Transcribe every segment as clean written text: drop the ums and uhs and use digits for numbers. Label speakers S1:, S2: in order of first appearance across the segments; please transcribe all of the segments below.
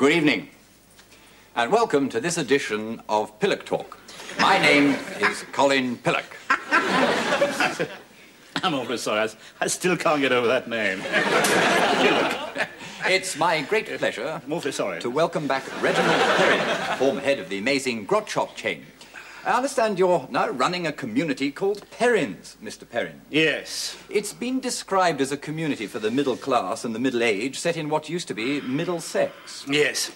S1: Good evening, and welcome to this edition of Pillock Talk. My name is Colin Pillock.
S2: I'm awfully sorry. I still can't get over that name. Pillock.
S1: It's my great pleasure
S2: I'm awfully sorry.
S1: to welcome back Reginald Perrin, former head of the amazing grot shop chain. I understand you're now running a community called Perrin's, Mr. Perrin.
S2: Yes.
S1: It's been described as a community for the middle class and the middle age, set in what used to be middle sex.
S2: Yes.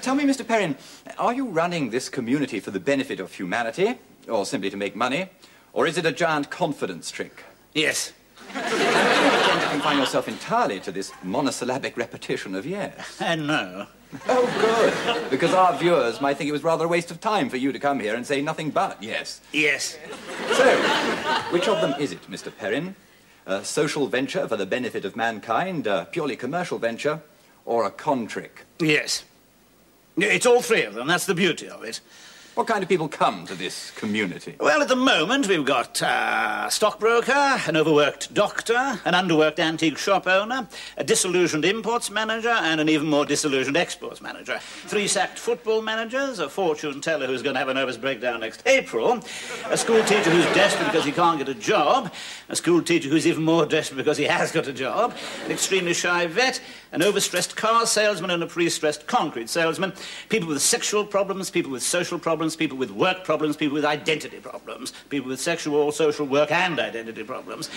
S1: Tell me, Mr. Perrin, are you running this community for the benefit of humanity, or simply to make money, or is it a giant confidence trick?
S2: Yes.
S1: You tend to confine yourself entirely to this monosyllabic repetition of yes.
S2: And no.
S1: Oh, good. Because our viewers might think it was rather a waste of time for you to come here and say nothing but yes.
S2: Yes.
S1: So, which of them is it, Mr. Perrin? A social venture for the benefit of mankind, a purely commercial venture, or a con trick?
S2: Yes. It's all three of them. That's the beauty of it.
S1: What kind of people come to this community?
S2: Well, at the moment, we've got a stockbroker, an overworked doctor, an underworked antique shop owner, a disillusioned imports manager, and an even more disillusioned exports manager. 3 sacked football managers, a fortune teller who's going to have a nervous breakdown next April, a school teacher who's desperate because he can't get a job, a school teacher who's even more desperate because he has got a job, an extremely shy vet, an overstressed car salesman, and a pre-stressed concrete salesman, people with sexual problems, people with social problems, people with work problems, people with identity problems, people with sexual, social, work and identity problems.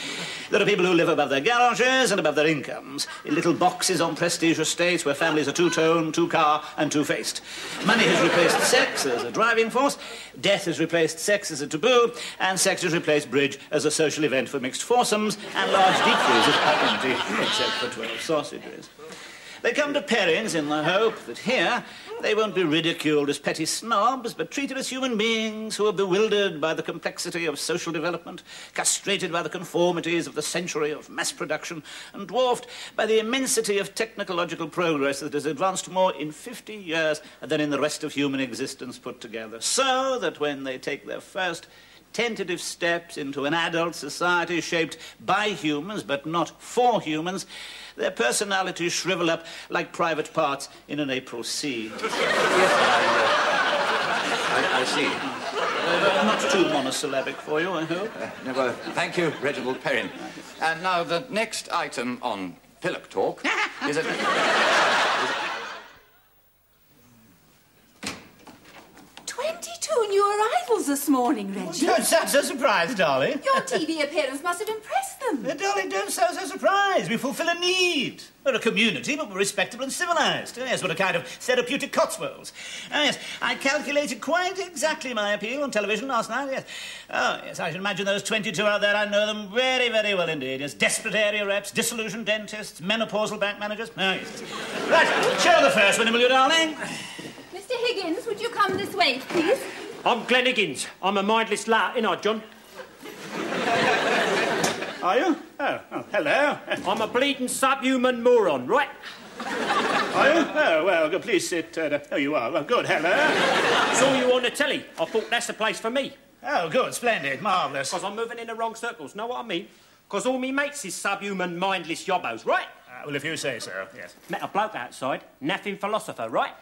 S2: There are people who live above their garages and above their incomes, in little boxes on prestige estates where families are two-tone, two-car and two-faced. Money has replaced sex as a driving force, death has replaced sex as a taboo, and sex has replaced bridge as a social event for mixed foursomes and large deep freezers are empty, except for 12 sausages. They come to Perrin's in the hope that here they won't be ridiculed as petty snobs, but treated as human beings who are bewildered by the complexity of social development, castrated by the conformities of the century of mass production, and dwarfed by the immensity of technological progress that has advanced more in 50 years than in the rest of human existence put together. So that when they take their first tentative steps into an adult society shaped by humans but not for humans, their personalities shrivel up like private parts in an April sea.
S1: I see.
S2: Not too monosyllabic for you, I hope.
S1: No, well, thank you, Reginald Perrin. And now the next item on Pillock Talk is a...
S3: 22 new arrivals this morning, Reggie.
S2: Don't sound so surprised, darling.
S3: Your TV appearance must have impressed them.
S2: Darling, don't sound so surprised. We fulfill a need. We're a community, but we're respectable and civilised. Yes, we're a kind of therapeutic Cotswolds. Oh, yes, I calculated quite exactly my appeal on television last night, yes. Oh, yes, I should imagine those 22 out there. I know them very, very well indeed. Yes, desperate area reps, disillusioned dentists, menopausal bank managers. Oh, yes. Right, show the first one, will you, darling?
S3: Mr. Higgins, would you come this way, please?
S4: I'm Glenn Higgins. I'm a mindless lat, ain't I, John?
S2: Are you? Oh, hello.
S4: I'm a bleeding subhuman moron, right?
S2: Are you? Oh, well, good, please sit. Oh, you are. Well, good, hello.
S4: Saw you on the telly. I thought that's the place for me.
S2: Oh, good, splendid, marvellous.
S4: Because I'm moving in the wrong circles, know what I mean? Because all me mates is subhuman, mindless yobbos, right?
S2: Well, if you say so, yes.
S4: Met a bloke outside, naffing philosopher, right?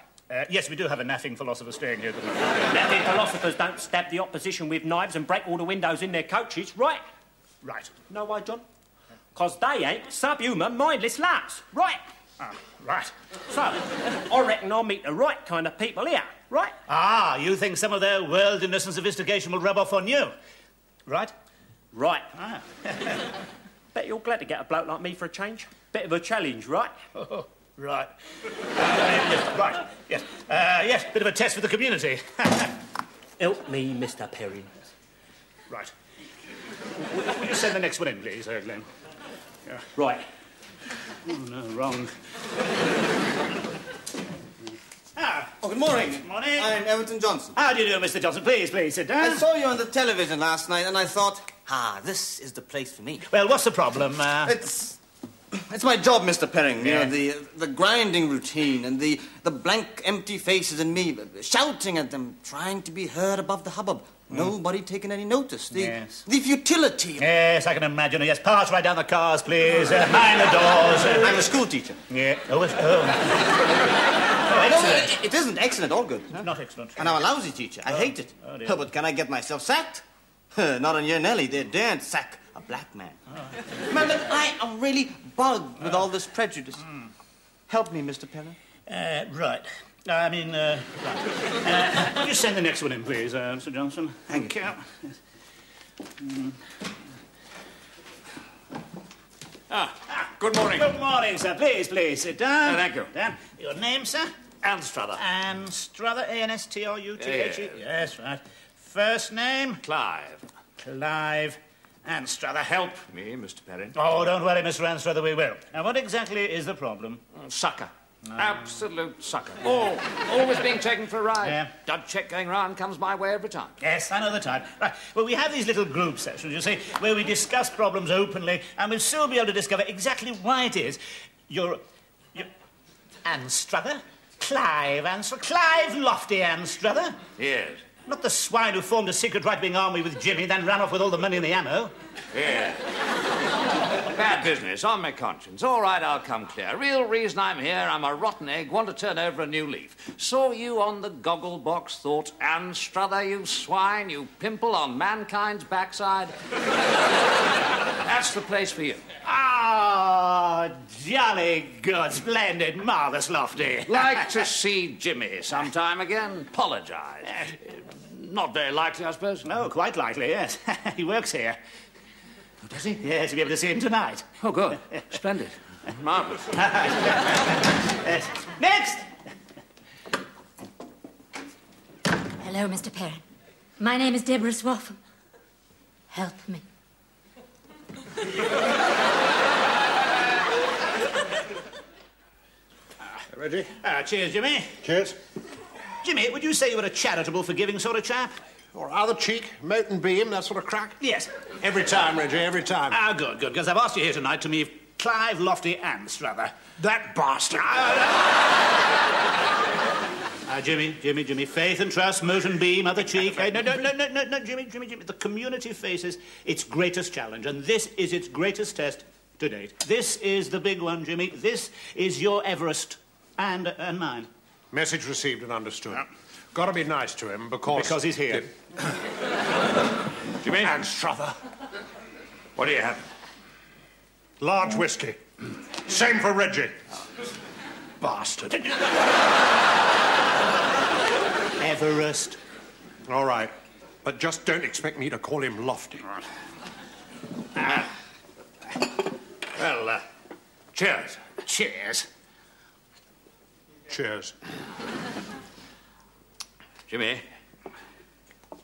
S2: Yes, we do have a naffing philosopher staying here.
S4: Naffing philosophers don't stab the opposition with knives and break all the windows in their coaches, right?
S2: Right.
S4: Know why, John? Because they ain't subhuman, mindless lads, right?
S2: Ah, right.
S4: So, I reckon I'll meet the right kind of people here, right?
S2: Ah, you think some of their worldliness and sophistication will rub off on you, right?
S4: Right.
S2: Ah.
S4: Bet you're glad to get a bloke like me for a change. Bit of a challenge, right?
S2: Oh, right. Yes, right, yes. Yes, bit of a test for the community.
S4: Help me, Mr. Perrin.
S2: Right. Will you send the next one in, please, Glenn? Yeah.
S4: Right.
S2: Oh, no, wrong.
S5: Oh, good morning.
S2: Good morning.
S5: I'm Everton Johnson.
S2: How do you do, Mr. Johnson? Please, sit down.
S5: I saw you on the television last night, and I thought, this is the place for me.
S2: Well, what's the problem?
S5: It's my job, Mr. Perrin.
S2: Yeah.
S5: You know, the grinding routine and the blank, empty faces and me shouting at them, trying to be heard above the hubbub. Nobody taking any notice. The futility.
S2: Yes, I can imagine. Yes, pass right down the cars, please. Mind the doors.
S5: I'm a school teacher.
S2: Yeah. excellent.
S5: It isn't excellent or good.
S2: Not excellent.
S5: And I'm a lousy teacher. I hate it.
S2: Oh, dear.
S5: But can I get myself sacked? Not on your Nelly. They daren't sack a black man. Man, look, I am really bugged with all this prejudice. Help me, Mr. Perrin.
S2: Right. Would you send the next one in, please, Mr. Johnson?
S5: Thank you.
S2: Yes.
S6: Good morning.
S2: Good morning, sir. Please, sit down.
S6: Thank you.
S2: Down. Your name, sir?
S6: Anstruther.
S2: Anstruther, A-N-S-T-R-U-T-H-E.
S6: Yeah.
S2: Yes, right. First name?
S6: Clive.
S2: Clive Anstruther. Help.
S6: Me, Mr. Perrin.
S2: Oh, don't worry, Mr. Anstruther, we will. Now, what exactly is the problem?
S6: Sucker. Absolute sucker. Always being taken for a ride.
S2: Yeah.
S6: Dud check going round comes my way every time.
S2: Yes, I know the type. Right. Well, we have these little group sessions, you see, where we discuss problems openly, and we'll soon be able to discover exactly why it is you're Anstruther? Clive Anstruther? Clive Lofty Anstruther?
S6: Yes.
S2: Not the swine who formed a secret right-wing army with Jimmy, then ran off with all the money and the ammo.
S6: Yeah. Bad business, on my conscience. All right, I'll come clear. Real reason I'm here, I'm a rotten egg, want to turn over a new leaf. Saw you on the goggle box, thought, Anstruther, you swine, you pimple on mankind's backside. That's the place for you.
S2: Ah, jolly good, splendid, marvellous, Lofty.
S6: Like to see Jimmy sometime again. Apologise. Not very likely, I suppose.
S2: No, quite likely, yes. He works here.
S6: Oh, does he?
S2: Yes, you'll be able to see him tonight.
S6: Oh, good. Splendid. Marvellous.
S2: Yes. Next!
S7: Hello, Mr. Perrin. My name is Deborah Swaffham. Help me.
S8: Reggie?
S2: Cheers, Jimmy.
S8: Cheers.
S2: Jimmy, would you say you were a charitable, forgiving sort of chap?
S8: Or other cheek, moat and beam, that sort of crack?
S2: Yes.
S8: Every time, Reggie, every time.
S2: Good, because I've asked you here tonight to meet Clive Lofty Anstruther.
S8: That bastard.
S2: Jimmy, faith and trust, moat and beam, other cheek. No, Jimmy. The community faces its greatest challenge, and this is its greatest test to date. This is the big one, Jimmy. This is your Everest and mine.
S8: Message received and understood. Got to be nice to him because
S2: he's here.
S6: Jimmy?
S8: Anstruther.
S6: What do you have?
S8: Large whiskey. Same for Reggie. Bastard.
S2: Everest.
S8: All right. But just don't expect me to call him Lofty.
S6: Well, cheers.
S2: Cheers.
S8: Cheers.
S6: Jimmy,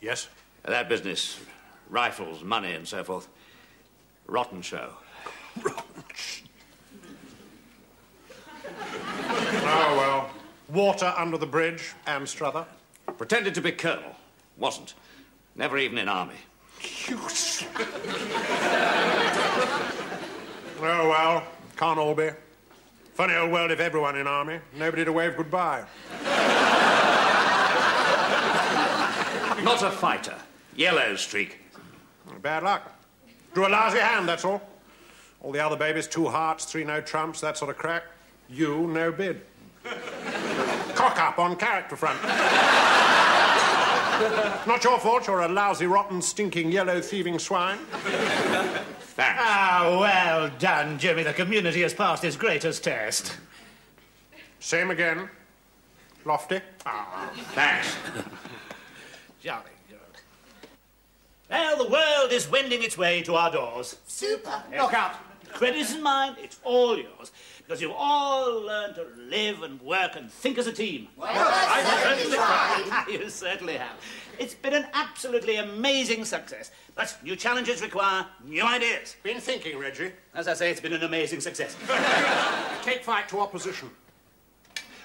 S8: Yes?
S6: that business, rifles, money and so forth, rotten show.
S8: Oh, well. Water under the bridge, Anstruther.
S6: Pretended to be colonel. Wasn't. Never even in army.
S8: Oh, well. Can't all be. Funny old world if everyone in army. Nobody to wave goodbye.
S6: Not a fighter. Yellow streak.
S8: Bad luck. Drew a lousy hand, that's all. All the other babies, 2 hearts, 3 no trumps, that sort of crack. You, no bid. Cock up on character front. Not your fault, you're a lousy, rotten, stinking, yellow, thieving swine.
S6: Thanks.
S2: Well done, Jimmy. The community has passed its greatest test.
S8: Same again. Lofty.
S6: Thanks.
S2: Jolly good. Well, the world is wending its way to our doors.
S3: Super.
S2: Look out. Credit isn't mine, it's all yours. Because you've all learned to live and work and think as a team. You certainly have. It's been an absolutely amazing success. But new challenges require new ideas.
S8: Been thinking, Reggie.
S2: As I say, it's been an amazing success.
S8: Take fight to opposition.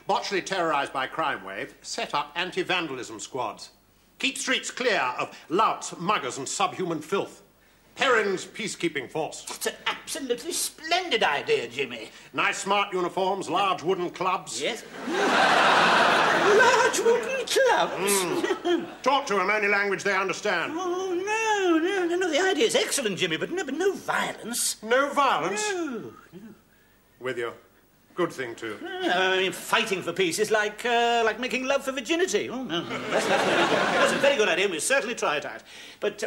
S8: Botchley terrorised by crime wave, set up anti-vandalism squads. Keep streets clear of louts, muggers and subhuman filth. Perrin's peacekeeping force.
S2: It's an absolutely splendid idea, Jimmy.
S8: Nice smart uniforms, large wooden clubs.
S2: Yes? Large wooden clubs?
S8: Talk to them, only language they understand.
S2: Oh, no, the idea is excellent, Jimmy, but no violence.
S8: No violence?
S2: No.
S8: With you. Good thing, too.
S2: I mean, fighting for peace is like making love for virginity. Oh, no. That's a very good idea. We'll certainly try it out. But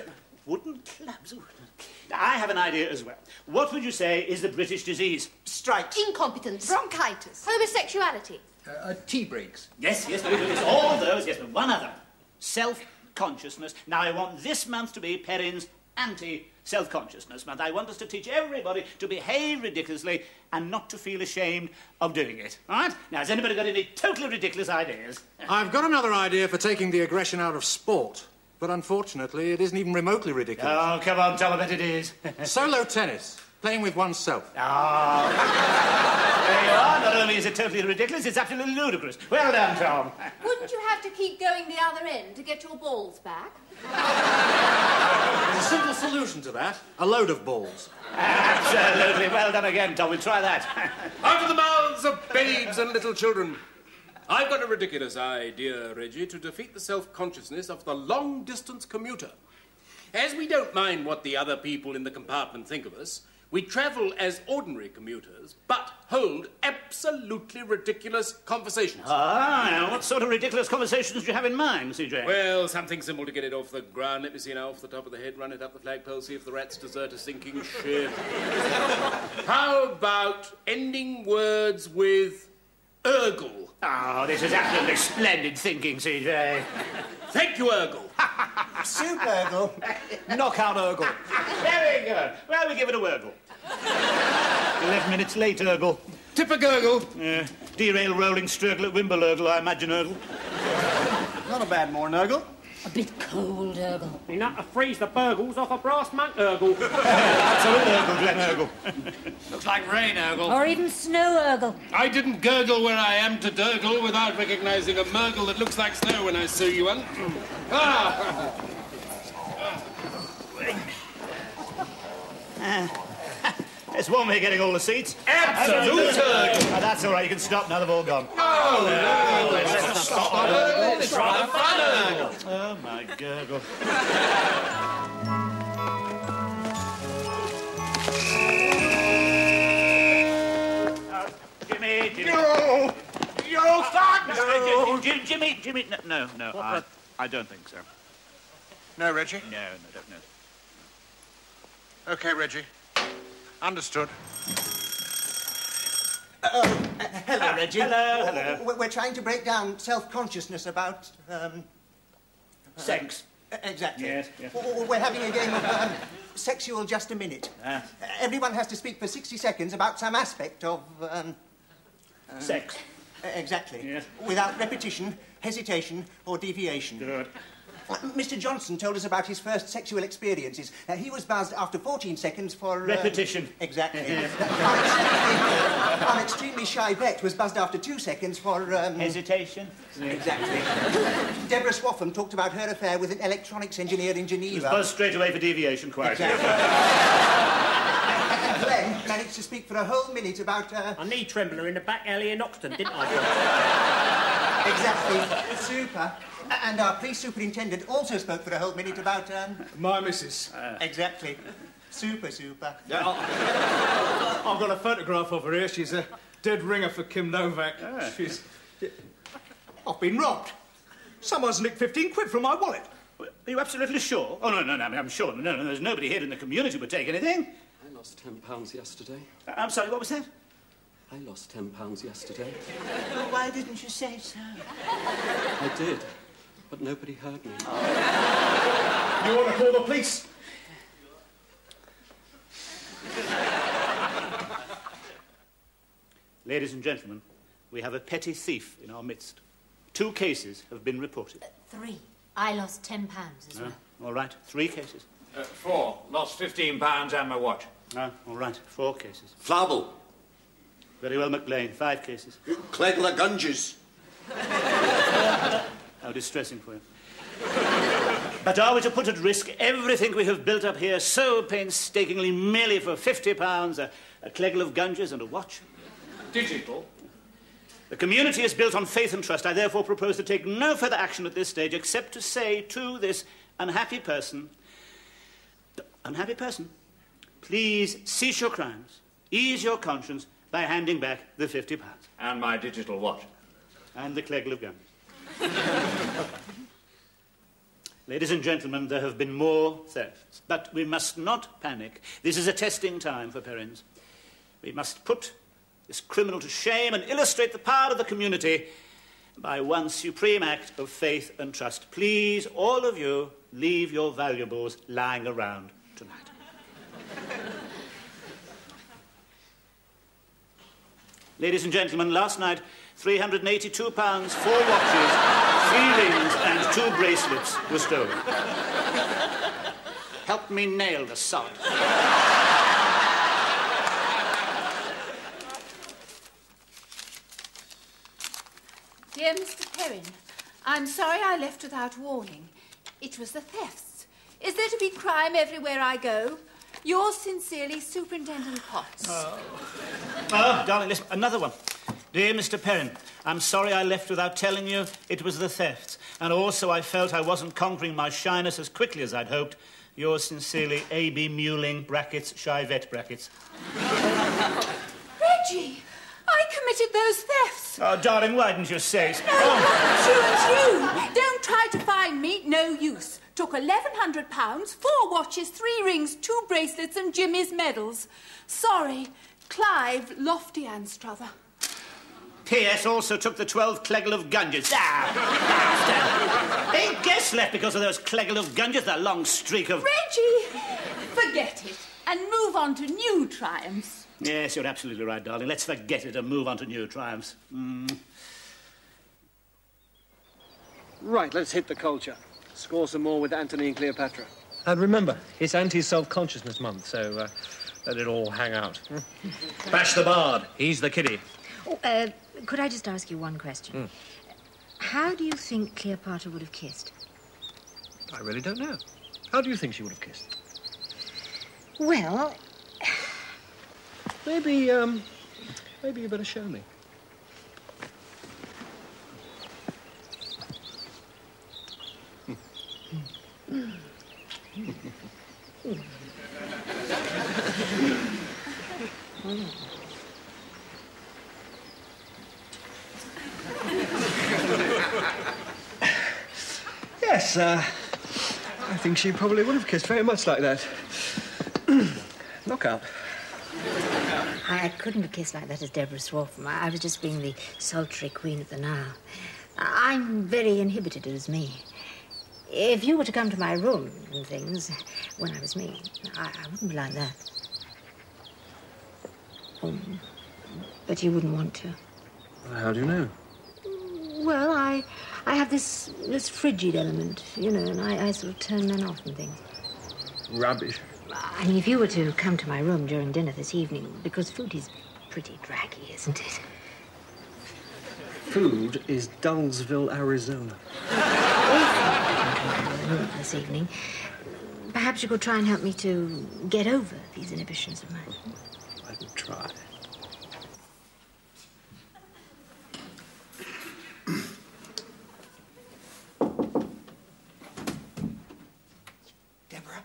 S2: wooden clubs... Ooh. I have an idea as well. What would you say is the British disease?
S5: Strikes.
S3: Incompetence.
S9: Bronchitis.
S3: Homosexuality.
S10: Tea breaks.
S2: Yes, very good. It's all those, yes, but one other. Self-consciousness. Now, I want this month to be Perrin's anti-self-consciousness month. I want us to teach everybody to behave ridiculously and not to feel ashamed of doing it. All right? Now, has anybody got any totally ridiculous ideas?
S10: I've got another idea for taking the aggression out of sport. But unfortunately, it isn't even remotely ridiculous.
S2: Oh, come on, tell them what it is.
S10: Solo tennis. Playing with oneself.
S2: Oh. There you are. Not only is it totally ridiculous, it's absolutely ludicrous. Well done, Tom.
S9: Wouldn't you have to keep going the other end to get your balls back?
S10: There's a simple solution to that. A load of balls.
S2: Absolutely. Well done again, Tom. We'll try that.
S11: Out of the mouths of babes and little children. I've got a ridiculous idea, Reggie, to defeat the self-consciousness of the long-distance commuter. As we don't mind what the other people in the compartment think of us, we travel as ordinary commuters, but hold absolutely ridiculous conversations.
S2: Ah, what sort of ridiculous conversations do you have in mind, CJ?
S11: Well, something simple to get it off the ground. Let me see now, off the top of the head, run it up the flagpole, see if the rats desert a sinking ship. How about ending words with Urgle?
S2: Oh, this is absolutely splendid thinking, CJ.
S11: Thank you, Urgle.
S5: Soup Urgle. Knockout Urgle.
S2: Very good. Well, we give it a Urgle. 11 minutes late, Urgle.
S11: Tipper Gurgle.
S2: Derail rolling struggle at Wimble, I imagine, Urgle.
S5: Not a bad morning, Urgle.
S7: A bit cold, Urgle.
S4: Enough to freeze the burgles off a brass monk, Urgle.
S2: Absolutely, Urgle, Glen Urgle.
S6: Looks like rain, Urgle.
S7: Or even snow, Urgle.
S11: I didn't gurgle where I am to Durgle without recognising a Murgle that looks like snow when I see you one. Ah!
S2: It's one way of getting all the seats.
S11: Absolute
S2: Urgle. That's all right, you can stop now, they've all gone.
S11: No, let's stop Urgle. It's rather fun, Urgle.
S2: Oh, my gurgle. Jimmy.
S11: No! You fuck!
S2: No. Jimmy, no, I don't think so.
S8: No, Reggie?
S2: No, don't.
S8: OK, Reggie. Understood.
S5: Hello, Reggie.
S2: Hello.
S5: We're trying to break down self-consciousness about,
S2: Sex.
S5: Exactly.
S2: Yes.
S5: We're having a game of sexual just a minute.
S2: Ah.
S5: Everyone has to speak for 60 seconds about some aspect of,
S2: Sex.
S5: Exactly.
S2: Yes.
S5: Without repetition, hesitation, or deviation.
S2: Good.
S5: Mr. Johnson told us about his first sexual experiences. He was buzzed after 14 seconds for...
S2: Repetition.
S5: Exactly. Our extremely shy vet was buzzed after 2 seconds for...
S2: Hesitation.
S5: Exactly. Deborah Swaffham talked about her affair with an electronics engineer in Geneva.
S2: He was buzzed straight away for deviation, quite.
S5: Exactly. And Glenn managed to speak for a whole minute about...
S4: A knee trembler in the back alley in Oxton, didn't I?
S5: Exactly. Super. And our police superintendent also spoke for a whole minute about,
S10: My missus.
S5: Exactly. Super.
S10: Yeah, I've got a photograph of her here. She's a dead ringer for Kim Novak. She's... I've been robbed. Someone's nicked 15 quid from my wallet.
S2: Are you absolutely sure? Oh, no, I'm sure. No, there's nobody here in the community who would take anything.
S12: I lost £10 yesterday.
S2: I'm sorry, what was that?
S12: I lost £10 yesterday.
S2: Well, why didn't you say so?
S12: I did, but nobody heard me.
S10: You want to call the police?
S2: Ladies and gentlemen, we have a petty thief in our midst. 2 cases have been reported.
S7: 3. I lost £10 as well.
S2: All right, 3 cases.
S6: 4. Lost £15 and my watch.
S2: All right, 4 cases.
S13: Flavel.
S2: Very well, McLean, 5 cases.
S13: Clegla Gunges.
S2: How distressing for you. But are we to put at risk everything we have built up here so painstakingly merely for £50, a cleggle of Gunges and a watch?
S6: Digital.
S2: The community is built on faith and trust. I therefore propose to take no further action at this stage except to say to this unhappy person, please cease your crimes, ease your conscience by handing back the £50.
S6: And my digital watch.
S2: And the Cleggle of gun. Ladies and gentlemen, there have been more thefts, but we must not panic. This is a testing time for Perrins. We must put this criminal to shame and illustrate the power of the community by one supreme act of faith and trust. Please, all of you, leave your valuables lying around tonight. Ladies and gentlemen, last night, £382, 4 watches, 3 rings and 2 bracelets were stolen. Help me nail the sod.
S3: Dear Mr. Perrin, I'm sorry I left without warning. It was the thefts. Is there to be crime everywhere I go? Yours sincerely, Superintendent Potts.
S2: Oh, darling, listen, another one. Dear Mr. Perrin, I'm sorry I left without telling you it was the thefts. And also I felt I wasn't conquering my shyness as quickly as I'd hoped. Yours sincerely, A.B. Mewling, brackets, Chivette, brackets.
S3: Reggie, I committed those thefts.
S2: Oh, darling, why didn't you say so?
S3: No, Don't try to find me. No use. Took £1,100, 4 watches, 3 rings, 2 bracelets and Jimmy's medals. Sorry, Clive Lofty Anstruther.
S2: P.S. also took the 12 Cleggle of Gunges. Bastard! Ain't guests left because of those Cleggle of Gunges, that long streak of...
S3: Reggie, forget it and move on to new triumphs.
S2: Yes, you're absolutely right, darling. Let's forget it and move on to new triumphs.
S12: Right, let's hit the culture. Score some more with Antony and Cleopatra.
S13: And remember, it's anti-self-consciousness month, so let it all hang out. Bash the Bard. He's the kiddie.
S7: Oh, could I just ask you one question? How do you think Cleopatra would have kissed?
S13: I really don't know. How do you think she would have kissed?
S7: Well...
S13: Maybe you better show me. Yes, I think she probably would have kissed very much like that. Knockout.
S7: I couldn't have kissed like that as Deborah Swartham. I was just being the sultry queen of the Nile. I'm very inhibited as me. If you were to come to my room and things when I was me, I wouldn't be like that. But you wouldn't want to.
S13: How do you know?
S7: Well, I have this frigid element, you know, and I sort of turn men off and things.
S13: Rubbish.
S7: I mean, if you were to come to my room during dinner this evening, because food is pretty draggy, isn't it?
S13: Food is Dullsville, Arizona.
S7: This evening, perhaps you could try and help me to get over these inhibitions of mine.
S13: I could try.
S5: Deborah?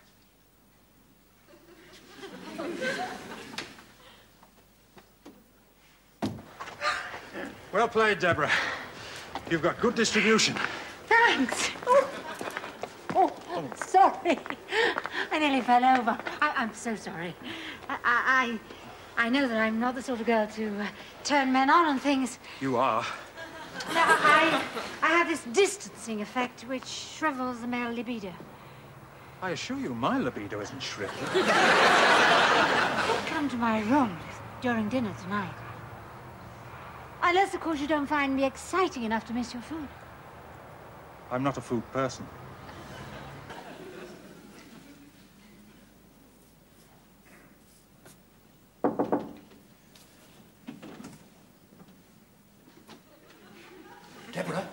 S14: Well played, Deborah. You've got good distribution.
S7: Thanks. Oh, sorry. I nearly fell over. I'm so sorry. I know that I'm not the sort of girl to turn men on and things.
S14: You are.
S7: I have this distancing effect which shrivels the male libido.
S14: I assure you my libido isn't shriveled.
S7: Don't come to my room during dinner tonight. Unless, of course, you don't find me exciting enough to miss your food.
S14: I'm not a food person.
S5: Deborah?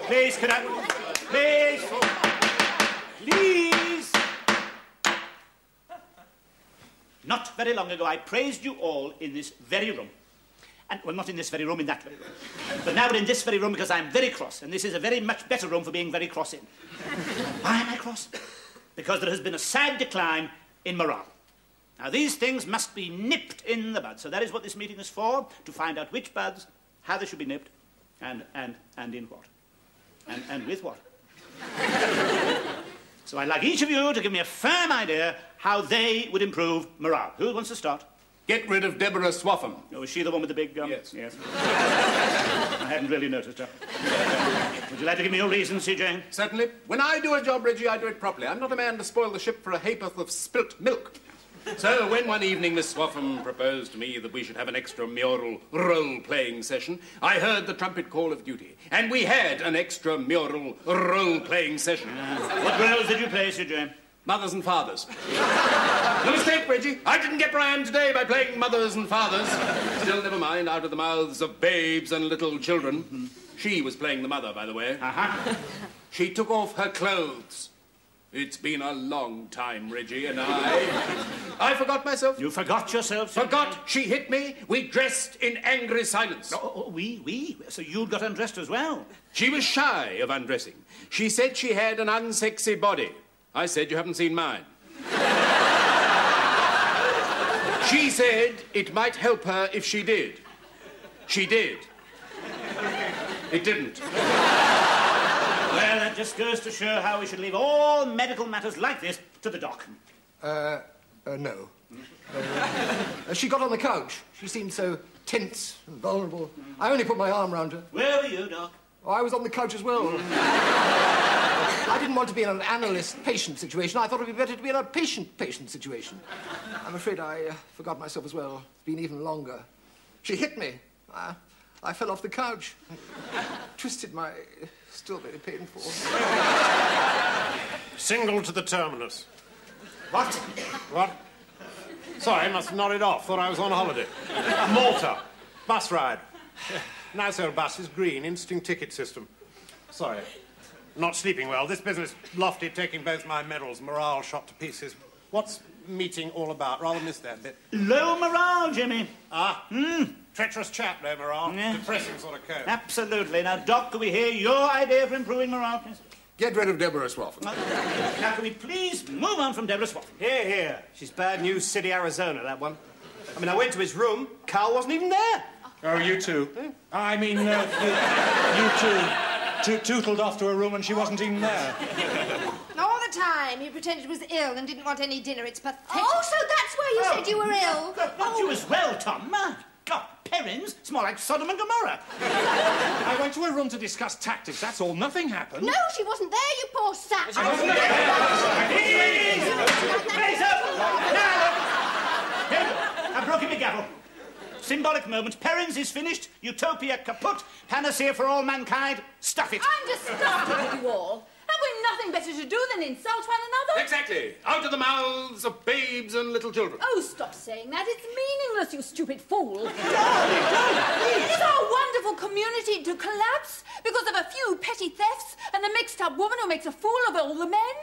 S2: Please, can I... Please! Not very long ago, I praised you all in this very room. And, well, not in this very room, in that very room. But now we're in this very room because I'm very cross, and this is a very much better room for being very cross in. Why am I cross? Because there has been a sad decline in morale. Now, these things must be nipped in the bud. So that is what this meeting is for, to find out which buds, how they should be nipped, and in what. And with what. So I'd like each of you to give me a firm idea how they would improve morale. Who wants to start?
S11: Get rid of Deborah Swaffham.
S2: Oh, is she the one with the big gum?
S11: Yes.
S2: Yes. I hadn't really noticed her. Would you like to give me your reasons, C.J.?
S11: Certainly. When I do a job, Reggie, I do it properly. I'm not a man to spoil the ship for a ha'porth of spilt milk. So when one evening Miss Swaffham proposed to me that we should have an extramural role-playing session, I heard the trumpet call of duty, and we had an extramural role-playing session.
S2: What roles did you play, C.J.?
S11: Mothers and fathers. No mistake, Reggie. I didn't get where I am today by playing mothers and fathers. Still, never mind, out of the mouths of babes and little children. She was playing the mother, by the way. She took off her clothes. It's been a long time, Reggie, and I forgot myself.
S2: You forgot yourself?
S11: Forgot. She hit me. We dressed in angry silence.
S2: Oh, we? So you got undressed as well?
S11: She was shy of undressing. She said she had an unsexy body. I said, you haven't seen mine. She said it might help her if she did. She did. It didn't.
S2: Well, that just goes to show how we should leave all medical matters like this to the doc.
S15: No. She got on the couch. She seemed so tense and vulnerable. I only put my arm round her.
S2: Where were you, Doc?
S15: Oh, I was on the couch as well. I didn't want to be in an analyst-patient situation. I thought it would be better to be in a patient-patient situation. I'm afraid I forgot myself as well. It's been even longer. She hit me. I fell off the couch. Twisted my... Still very painful.
S8: Single to the terminus.
S2: What?
S8: What? Sorry, must have nodded off. Thought I was on holiday. Malta. Bus ride. Nice old bus is green, instant ticket system. Sorry. Not sleeping well. This business, lofty, taking both my medals. Morale shot to pieces. What's meeting all about? Rather missed that bit.
S2: Low morale, Jimmy.
S8: Treacherous chap, low morale. Yeah. Depressing sort of code.
S2: Absolutely. Now, Doc, can we hear your idea for improving morale, please?
S11: Get rid of Deborah Swaffham.
S2: Now, can we please move on from Deborah Swaffham?
S12: Here. She's bad news City, Arizona, that one. I mean, I went to his room. Carl wasn't even there.
S14: Oh, you two? I mean, you two tootled off to a room and she wasn't even there.
S7: All the time he pretended he was ill and didn't want any dinner. It's pathetic.
S3: Oh, so that's why you said you were ill.
S2: Not you as well, Tom. My God, Perrin's. It's more like Sodom and Gomorrah.
S14: I went to her room to discuss tactics. That's all. Nothing happened.
S3: No, she wasn't there, you poor sap.
S2: Please up! Now, I've broken my gavel. Symbolic moment. Perrin's is finished. Utopia kaput. Panacea for all mankind. Stuff it.
S3: I'm disgusted with you all. Have we nothing better to do than insult one another?
S11: Exactly. Out of the mouths of babes and little children.
S3: Oh, stop saying that. It's meaningless, you stupid fool.
S2: Don't.
S3: Is our wonderful community to collapse because of a few petty thefts and a mixed-up woman who makes a fool of all the men?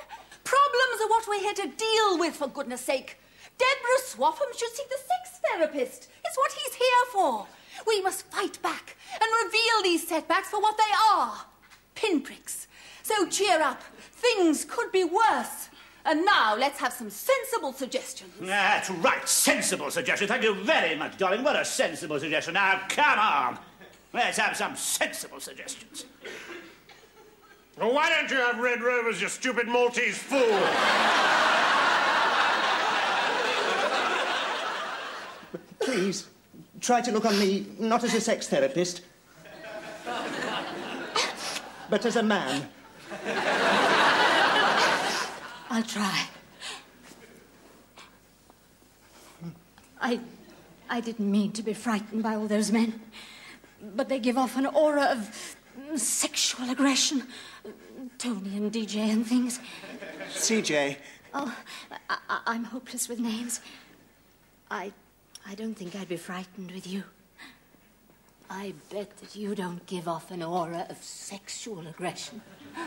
S3: Problems are what we're here to deal with, for goodness sake. Deborah Swaffham should see the sex therapist. It's what he's here for. We must fight back and reveal these setbacks for what they are. Pinpricks. So cheer up. Things could be worse. And now let's have some sensible suggestions.
S2: That's right. Sensible suggestion. Thank you very much, darling. What a sensible suggestion. Now, come on. Let's have some sensible suggestions.
S8: Well, why don't you have Red Rovers, you stupid Maltese fool?
S16: Please, try to look on me not as a sex therapist, but as a man.
S7: I'll try. I didn't mean to be frightened by all those men, but they give off an aura of sexual aggression. Tony and DJ and things.
S16: CJ.
S7: Oh, I'm hopeless with names. I don't think I'd be frightened with you. I bet that you don't give off an aura of sexual aggression.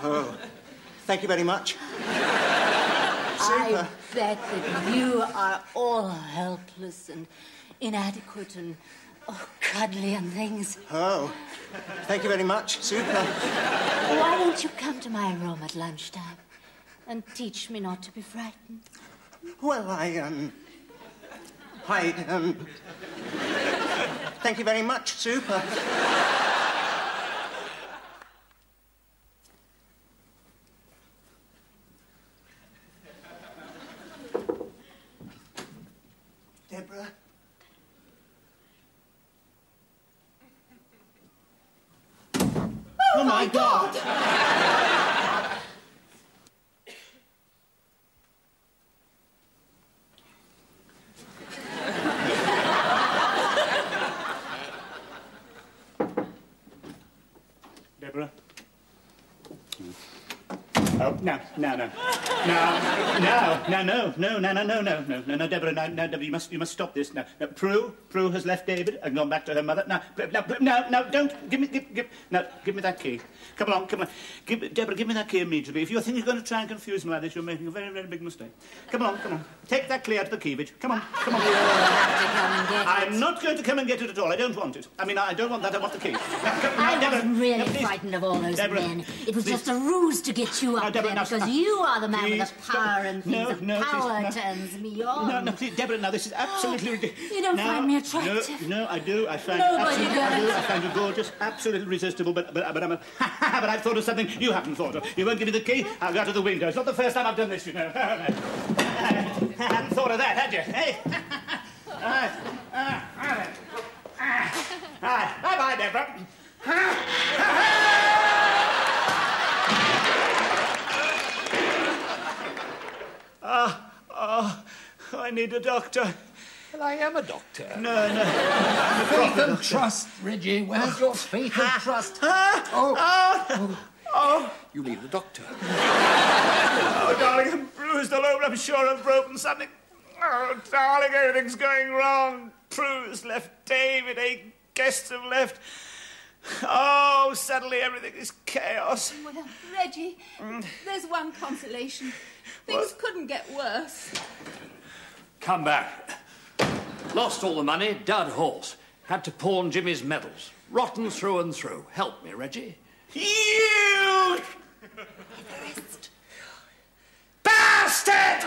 S16: Oh, thank you very much.
S7: I bet that you are all helpless and inadequate and cuddly and things.
S16: Oh, thank you very much. Super.
S7: Why don't you come to my room at lunchtime? and teach me not to be frightened.
S16: Well, thank you very much, Super. Deborah?
S2: Oh, my God! Deborah? Oh, no, Deborah, Deborah, you must stop this. No, Prue has left David and gone back to her mother. No, don't, give me that key. Come on. Deborah, give me that key immediately. If you think you're going to try and confuse me like this, you're making a very, very big mistake. Come on. Take that key out of the keyage. Come on.
S7: You'll have to come and get it.
S2: I'm not going to come and get it at all. I don't want it. I mean, I don't want that. I want the key.
S7: I wasn't really frightened of all those men. It was just a ruse to get you up there, because you are the man with the power and things. Power turns me on.
S2: No, please, Deborah, now this is absolutely ridiculous.
S7: You don't find me attractive?
S2: No, I do. I find
S7: I
S2: find you gorgeous, absolutely irresistible, but I've thought of something you haven't thought of. You won't give me the key, I'll go to the window. It's not the first time I've done this, you know. I hadn't thought of that, had you? Hey? Bye-bye, Deborah. I need a doctor.
S6: Well, I am a doctor.
S2: No.
S17: Faith and trust, Reggie. Where's your faith and trust?
S6: You need a doctor.
S2: Oh, darling, I'm bruised all over. I'm sure I've broken something. Oh, darling, everything's going wrong. Prue's left David, 8 guests have left. Oh, suddenly everything is chaos.
S3: Well, Reggie, there's one consolation. Things couldn't get worse.
S6: Come back. Lost all the money, dud horse. Had to pawn Jimmy's medals. Rotten through and through. Help me, Reggie.
S2: You bastard!